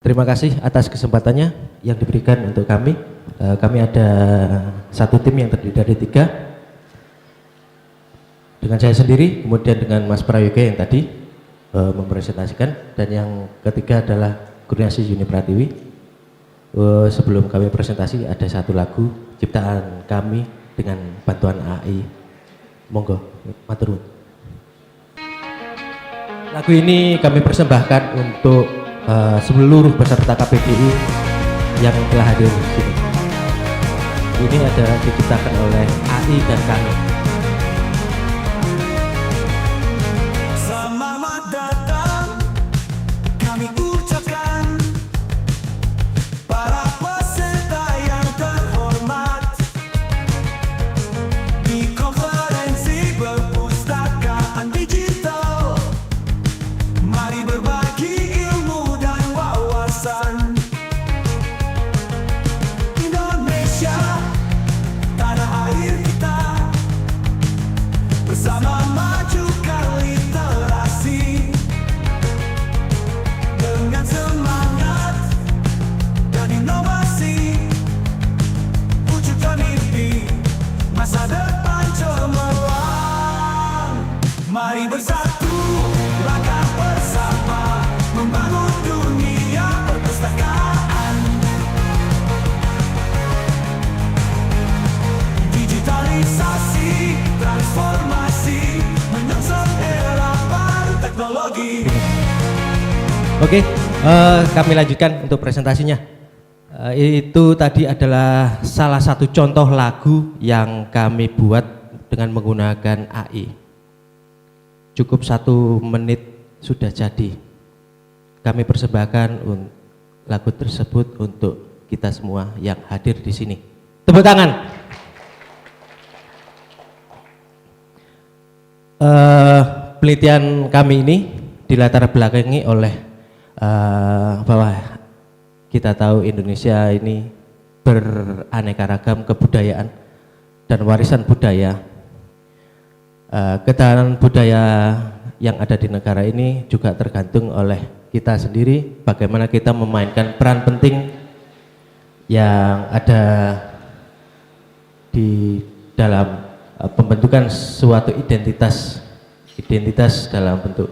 Terima kasih atas kesempatannya yang diberikan untuk kami. Kami ada satu tim yang terdiri dari 3. Dengan saya sendiri, kemudian dengan Mas Prayoga yang tadi mempresentasikan, dan yang ketiga adalah Kurniasih Yuni Pratiwi. Sebelum kami presentasi, ada satu lagu ciptaan kami dengan bantuan AI. Monggo, matur nuwun. Lagu ini kami persembahkan untuk seluruh peserta KPDI yang telah hadir di sini. Ini adalah diciptakan oleh AI dan kami. Selamat datang, kami ucapkan para peserta yang terhormat di konferensi perpustakaan digital. Mari berbagi ilmu dan wawasan. Indonesia, tanah air kita, bersama majukan literasi dengan semangat dan inovasi, wujudkan mimpi masa depan cemerlang. Mari bersatu, langkah bersama, membangun dunia perpustakaan. Digitalisasi, transformasi, menyongsong era baru teknologi. Oke, kami lanjutkan untuk presentasinya. Itu tadi adalah salah satu contoh lagu yang kami buat dengan menggunakan AI. Cukup 1 menit sudah jadi. Kami persembahkan lagu tersebut untuk kita semua yang hadir di sini. Tepuk tangan. Penelitian kami ini dilatar belakangi oleh bahwa kita tahu Indonesia ini beraneka ragam kebudayaan dan warisan budaya. Ketahanan budaya yang ada di negara ini juga tergantung oleh kita sendiri, bagaimana kita memainkan peran penting yang ada di dalam pembentukan suatu identitas dalam bentuk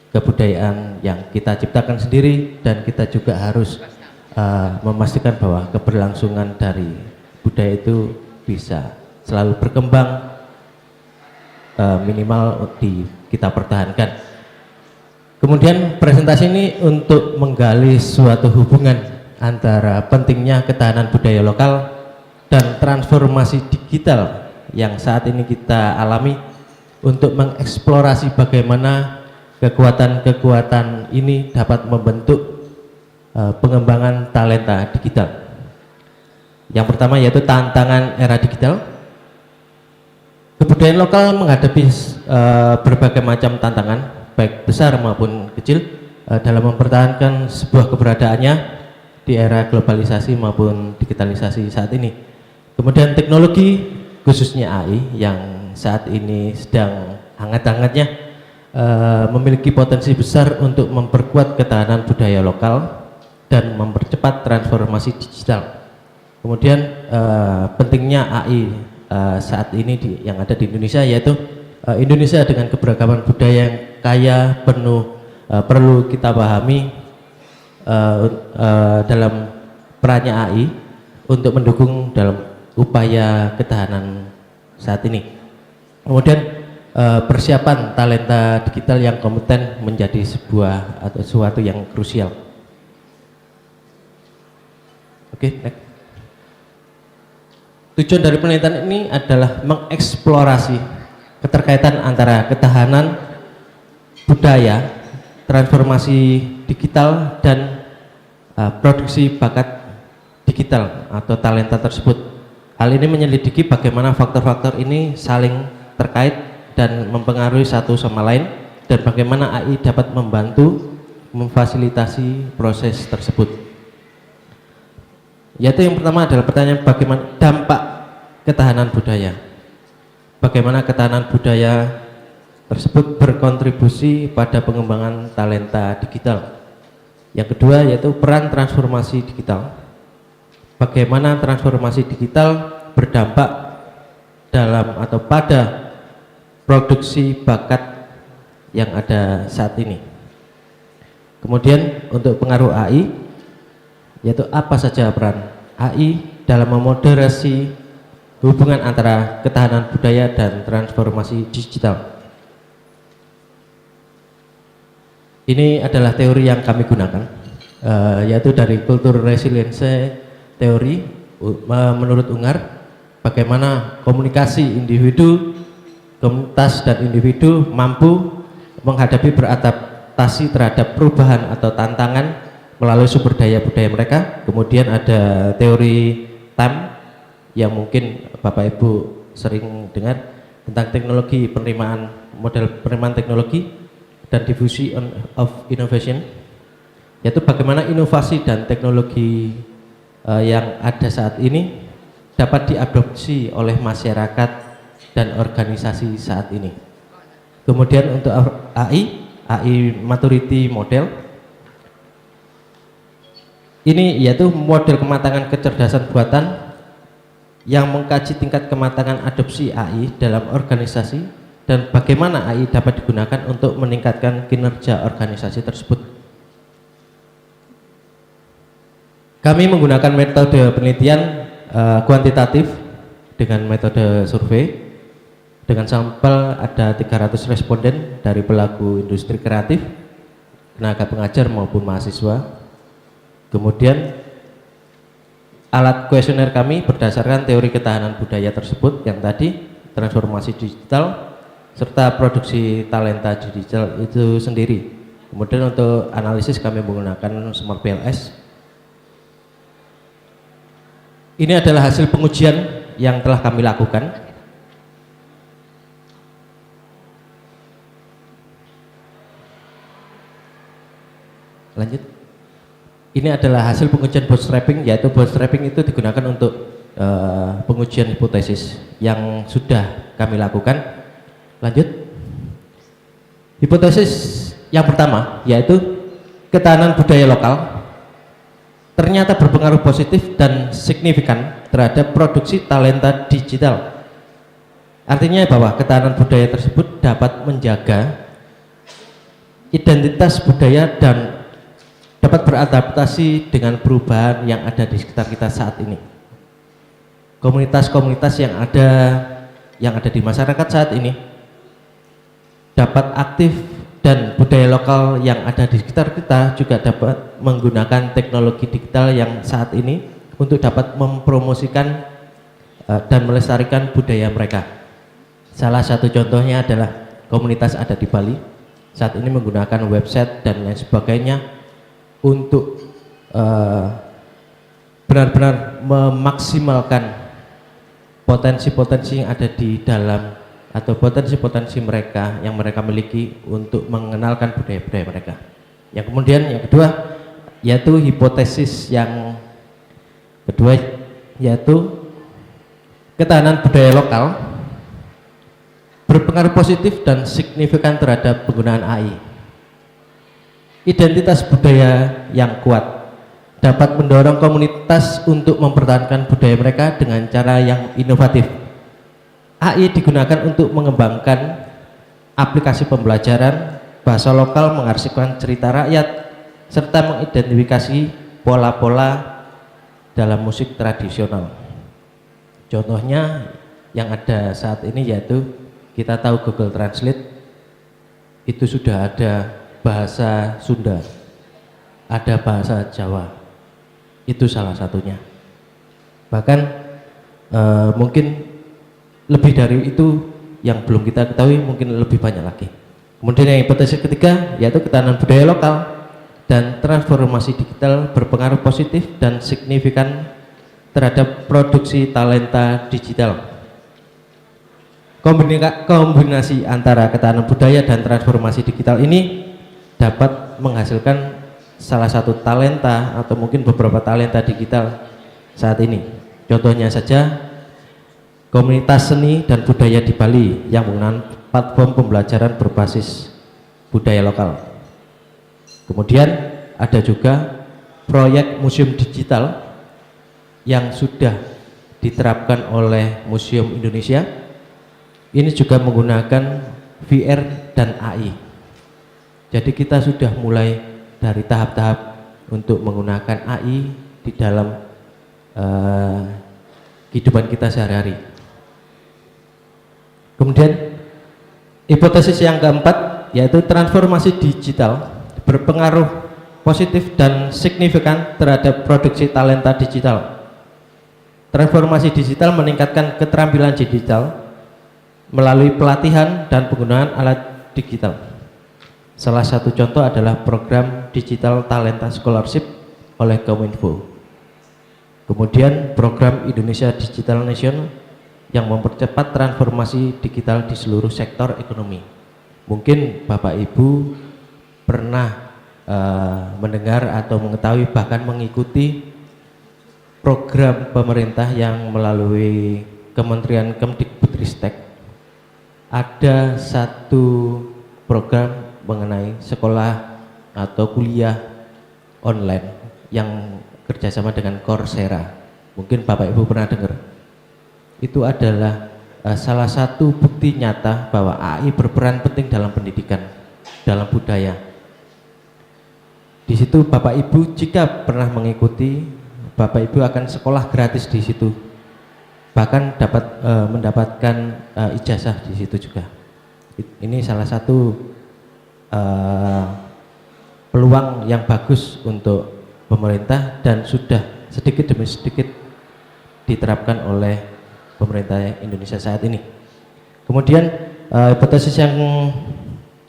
kebudayaan yang kita ciptakan sendiri, dan kita juga harus memastikan bahwa keberlangsungan dari budaya itu bisa selalu berkembang, minimal kita pertahankan. Kemudian presentasi ini untuk menggali suatu hubungan antara pentingnya ketahanan budaya lokal dan transformasi digital yang saat ini kita alami, untuk mengeksplorasi bagaimana kekuatan-kekuatan ini dapat membentuk pengembangan talenta digital. Yang pertama yaitu tantangan era digital. Kebudayaan lokal menghadapi berbagai macam tantangan, baik besar maupun kecil, dalam mempertahankan sebuah keberadaannya di era globalisasi maupun digitalisasi saat ini. Kemudian teknologi, khususnya AI yang saat ini sedang hangat-hangatnya, memiliki potensi besar untuk memperkuat ketahanan budaya lokal dan mempercepat transformasi digital. Kemudian pentingnya AI saat ini yang ada di Indonesia, yaitu Indonesia dengan keberagaman budaya yang kaya perlu kita pahami dalam perannya AI untuk mendukung dalam upaya ketahanan saat ini. Kemudian persiapan talenta digital yang kompeten menjadi sebuah atau sesuatu yang krusial. Oke, next. Tujuan dari penelitian ini adalah mengeksplorasi keterkaitan antara ketahanan budaya, transformasi digital, dan produksi bakat digital atau talenta tersebut. Hal ini menyelidiki bagaimana faktor-faktor ini saling terkait dan mempengaruhi satu sama lain, dan bagaimana AI dapat membantu memfasilitasi proses tersebut. Yaitu yang pertama adalah pertanyaan bagaimana dampak ketahanan budaya. Bagaimana ketahanan budaya tersebut berkontribusi pada pengembangan talenta digital. Yang kedua yaitu peran transformasi digital. Bagaimana transformasi digital berdampak dalam atau pada produksi bakat yang ada saat ini. Kemudian untuk pengaruh AI, yaitu apa saja peran AI dalam memoderasi hubungan antara ketahanan budaya dan transformasi digital. Ini adalah teori yang kami gunakan, yaitu dari kultur resilience teori. Menurut Ungar, bagaimana komunikasi individu, komunitas dan individu mampu menghadapi beradaptasi terhadap perubahan atau tantangan melalui sumber daya budaya mereka. Kemudian ada teori TAM yang mungkin Bapak Ibu sering dengar tentang teknologi penerimaan, model penerimaan teknologi dan diffusion of innovation, yaitu bagaimana inovasi dan teknologi yang ada saat ini dapat diadopsi oleh masyarakat dan organisasi saat ini. Kemudian untuk AI maturity model, ini yaitu model kematangan kecerdasan buatan yang mengkaji tingkat kematangan adopsi AI dalam organisasi dan bagaimana AI dapat digunakan untuk meningkatkan kinerja organisasi tersebut. Kami menggunakan metode penelitian kuantitatif dengan metode survei. Dengan sampel ada 300 responden dari pelaku industri kreatif, tenaga pengajar maupun mahasiswa. Kemudian alat kuesioner kami berdasarkan teori ketahanan budaya tersebut yang tadi, transformasi digital, serta produksi talenta digital itu sendiri. Kemudian untuk analisis kami menggunakan Smart PLS. Ini adalah hasil pengujian yang telah kami lakukan. Lanjut. Ini adalah hasil pengujian bootstrapping, yaitu bootstrapping itu digunakan untuk pengujian hipotesis yang sudah kami lakukan. Lanjut. Hipotesis yang pertama yaitu ketahanan budaya lokal ternyata berpengaruh positif dan signifikan terhadap produksi talenta digital. Artinya bahwa ketahanan budaya tersebut dapat menjaga identitas budaya dan dapat beradaptasi dengan perubahan yang ada di sekitar kita saat ini. Komunitas-komunitas yang ada di masyarakat saat ini dapat aktif dan budaya lokal yang ada di sekitar kita juga dapat menggunakan teknologi digital yang saat ini untuk dapat mempromosikan dan melestarikan budaya mereka. Salah satu contohnya adalah komunitas ada di Bali saat ini menggunakan website dan lain sebagainya untuk benar-benar memaksimalkan potensi-potensi yang ada di dalam atau potensi-potensi mereka yang mereka miliki untuk mengenalkan budaya-budaya mereka. Yang kemudian yang kedua yaitu hipotesis yang kedua yaitu ketahanan budaya lokal berpengaruh positif dan signifikan terhadap penggunaan AI. Identitas budaya yang kuat dapat mendorong komunitas untuk mempertahankan budaya mereka dengan cara yang inovatif. AI digunakan untuk mengembangkan aplikasi pembelajaran bahasa lokal, mengarsipkan cerita rakyat, serta mengidentifikasi pola-pola dalam musik tradisional. Contohnya yang ada saat ini yaitu kita tahu Google Translate itu sudah ada bahasa Sunda, ada bahasa Jawa, itu salah satunya. Bahkan mungkin lebih dari itu yang belum kita ketahui, mungkin lebih banyak lagi. Kemudian yang hipotesis ketiga yaitu ketahanan budaya lokal dan transformasi digital berpengaruh positif dan signifikan terhadap produksi talenta digital. Kombinasi antara ketahanan budaya dan transformasi digital ini dapat menghasilkan salah satu talenta atau mungkin beberapa talenta digital saat ini. Contohnya saja komunitas seni dan budaya di Bali yang menggunakan platform pembelajaran berbasis budaya lokal. Kemudian ada juga proyek museum digital yang sudah diterapkan oleh Museum Indonesia. Ini juga menggunakan VR dan AI. Jadi kita sudah mulai dari tahap-tahap untuk menggunakan AI di dalam kehidupan kita sehari-hari. Kemudian hipotesis yang keempat yaitu transformasi digital berpengaruh positif dan signifikan terhadap produksi talenta digital. Transformasi digital meningkatkan keterampilan digital melalui pelatihan dan penggunaan alat digital. Salah satu contoh adalah program Digital Talenta Scholarship oleh Kominfo. Kemudian program Indonesia Digital Nation yang mempercepat transformasi digital di seluruh sektor ekonomi. Mungkin Bapak Ibu pernah mendengar atau mengetahui bahkan mengikuti program pemerintah yang melalui Kementerian Kemdikbudristek. Ada satu program mengenai sekolah atau kuliah online yang kerjasama dengan Coursera. Mungkin Bapak Ibu pernah dengar. Itu adalah salah satu bukti nyata bahwa AI berperan penting dalam pendidikan, dalam budaya. Di situ Bapak Ibu jika pernah mengikuti, Bapak Ibu akan sekolah gratis di situ. Bahkan dapat mendapatkan ijazah di situ juga. Ini salah satu peluang yang bagus untuk pemerintah dan sudah sedikit demi sedikit diterapkan oleh pemerintah Indonesia saat ini. Kemudian hipotesis yang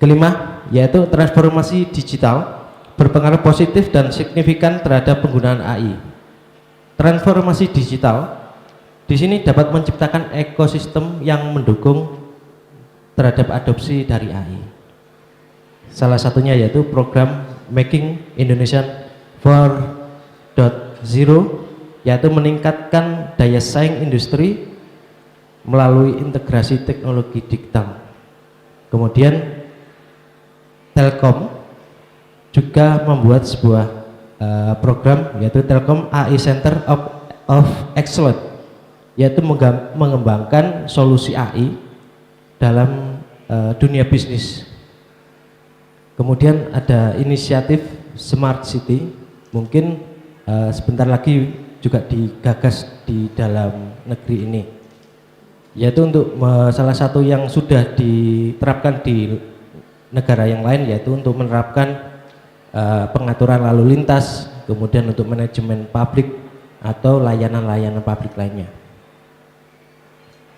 kelima yaitu transformasi digital berpengaruh positif dan signifikan terhadap penggunaan AI. Transformasi digital di sini dapat menciptakan ekosistem yang mendukung terhadap adopsi dari AI. Salah satunya yaitu program Making Indonesia 4.0 yaitu meningkatkan daya saing industri melalui integrasi teknologi digital. Kemudian Telkom juga membuat sebuah program yaitu Telkom AI Center of Excellence, yaitu mengembangkan solusi AI dalam dunia bisnis. Kemudian ada inisiatif Smart City, mungkin sebentar lagi juga digagas di dalam negeri ini, yaitu untuk salah satu yang sudah diterapkan di negara yang lain, yaitu untuk menerapkan pengaturan lalu lintas, kemudian untuk manajemen publik atau layanan-layanan publik lainnya.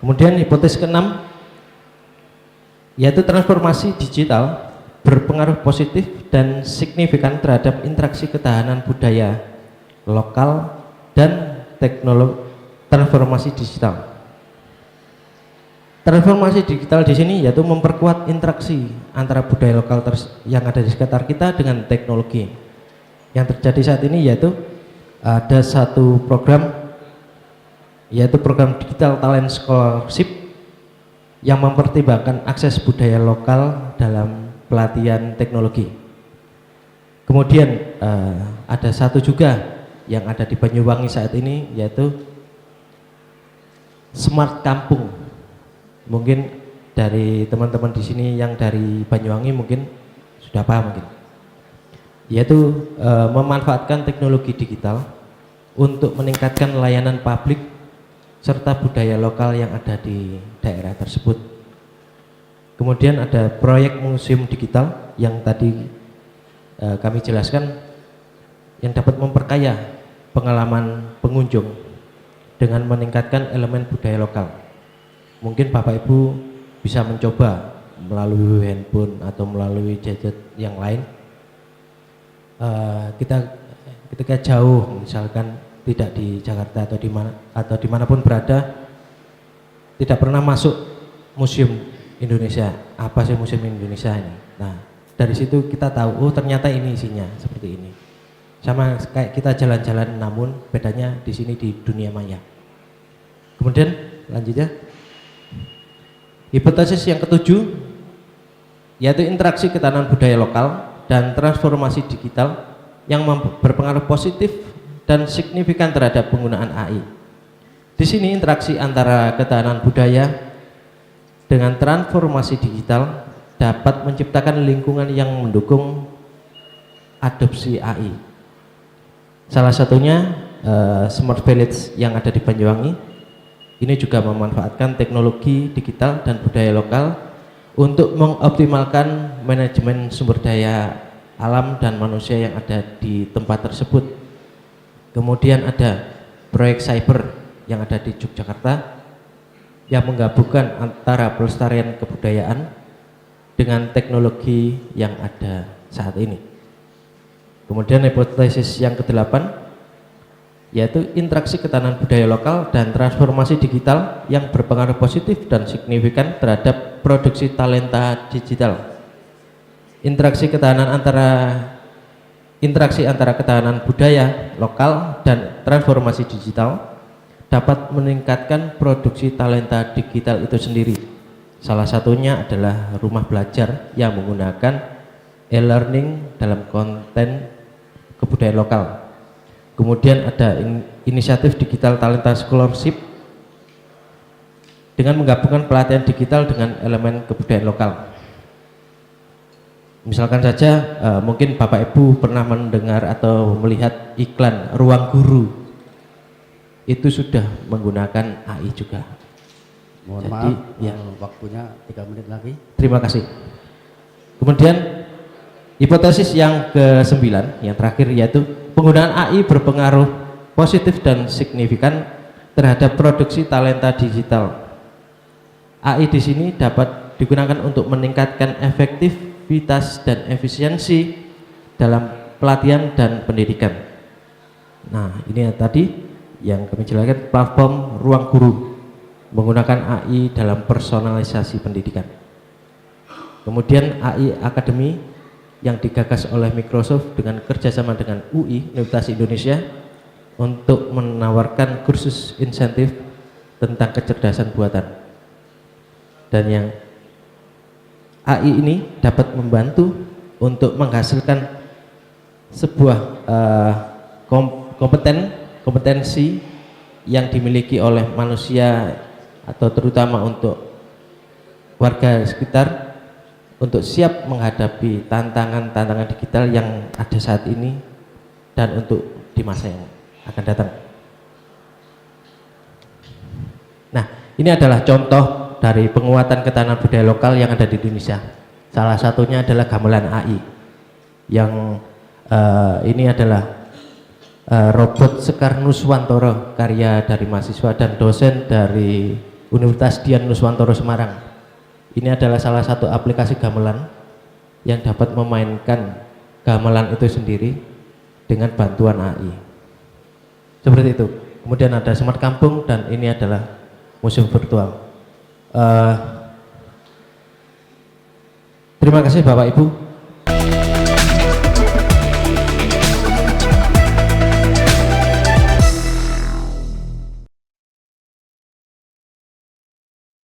Kemudian hipotesis keenam yaitu transformasi digital berpengaruh positif dan signifikan terhadap interaksi ketahanan budaya lokal dan teknologi transformasi digital. Transformasi digital di sini yaitu memperkuat interaksi antara budaya lokal yang ada di sekitar kita dengan teknologi. Yang terjadi saat ini yaitu ada satu program yaitu program Digital Talent Scholarship yang mempertimbangkan akses budaya lokal dalam pelatihan teknologi. Kemudian ada satu juga yang ada di Banyuwangi saat ini yaitu Smart Kampung. Mungkin dari teman-teman di sini yang dari Banyuwangi mungkin sudah paham mungkin. Yaitu memanfaatkan teknologi digital untuk meningkatkan layanan publik serta budaya lokal yang ada di daerah tersebut. Kemudian ada proyek museum digital yang tadi kami jelaskan yang dapat memperkaya pengalaman pengunjung dengan meningkatkan elemen budaya lokal. Mungkin Bapak Ibu bisa mencoba melalui handphone atau melalui gadget yang lain. Kita ketika jauh misalkan tidak di Jakarta atau dimanapun berada, tidak pernah masuk museum Indonesia. Apa sih museum Indonesia ini? Nah, dari situ kita tahu, oh ternyata ini isinya seperti ini. Sama kayak kita jalan-jalan, namun bedanya di sini di dunia maya. Kemudian lanjutnya, hipotesis yang ketujuh yaitu interaksi ketahanan budaya lokal dan transformasi digital yang berpengaruh positif dan signifikan terhadap penggunaan AI. Di sini interaksi antara ketahanan budaya dengan transformasi digital dapat menciptakan lingkungan yang mendukung adopsi AI. Salah satunya Smart Village yang ada di Banyuwangi. Ini juga memanfaatkan teknologi digital dan budaya lokal untuk mengoptimalkan manajemen sumber daya alam dan manusia yang ada di tempat tersebut. Kemudian ada proyek cyber yang ada di Yogyakarta yang menggabungkan antara pelestarian kebudayaan dengan teknologi yang ada saat ini. Kemudian hipotesis yang ke-8 yaitu interaksi ketahanan budaya lokal dan transformasi digital yang berpengaruh positif dan signifikan terhadap produksi talenta digital. Interaksi antara ketahanan budaya lokal dan transformasi digital dapat meningkatkan produksi talenta digital itu sendiri. Salah satunya adalah rumah belajar yang menggunakan e-learning dalam konten kebudayaan lokal. Kemudian ada inisiatif Digital Talenta Scholarship dengan menggabungkan pelatihan digital dengan elemen kebudayaan lokal. Misalkan saja mungkin Bapak Ibu pernah mendengar atau melihat iklan Ruang Guru, itu sudah menggunakan AI juga. Mohon Jadi, maaf, ya. waktunya 3 menit lagi. Terima kasih. Kemudian hipotesis yang ke-9 yang terakhir yaitu penggunaan AI berpengaruh positif dan signifikan terhadap produksi talenta digital. AI di sini dapat digunakan untuk meningkatkan efektivitas dan efisiensi dalam pelatihan dan pendidikan. Nah, ini tadi yang kami jelaskan platform Ruang Guru menggunakan AI dalam personalisasi pendidikan. Kemudian AI Academy yang digagas oleh Microsoft dengan kerjasama dengan UI Universitas Indonesia untuk menawarkan kursus insentif tentang kecerdasan buatan. Dan yang AI ini dapat membantu untuk menghasilkan sebuah kompetensi yang dimiliki oleh manusia atau terutama untuk warga sekitar untuk siap menghadapi tantangan-tantangan digital yang ada saat ini dan untuk di masa yang akan datang. Nah, ini adalah contoh dari penguatan ketahanan budaya lokal yang ada di Indonesia. Salah satunya adalah gamelan AI yang ini adalah robot Sekar Nuswantoro, karya dari mahasiswa dan dosen dari Universitas Dian Nuswantoro Semarang. Ini adalah salah satu aplikasi gamelan yang dapat memainkan gamelan itu sendiri dengan bantuan AI. Seperti itu. Kemudian ada Smart Kampung dan ini adalah museum virtual. Terima kasih Bapak Ibu.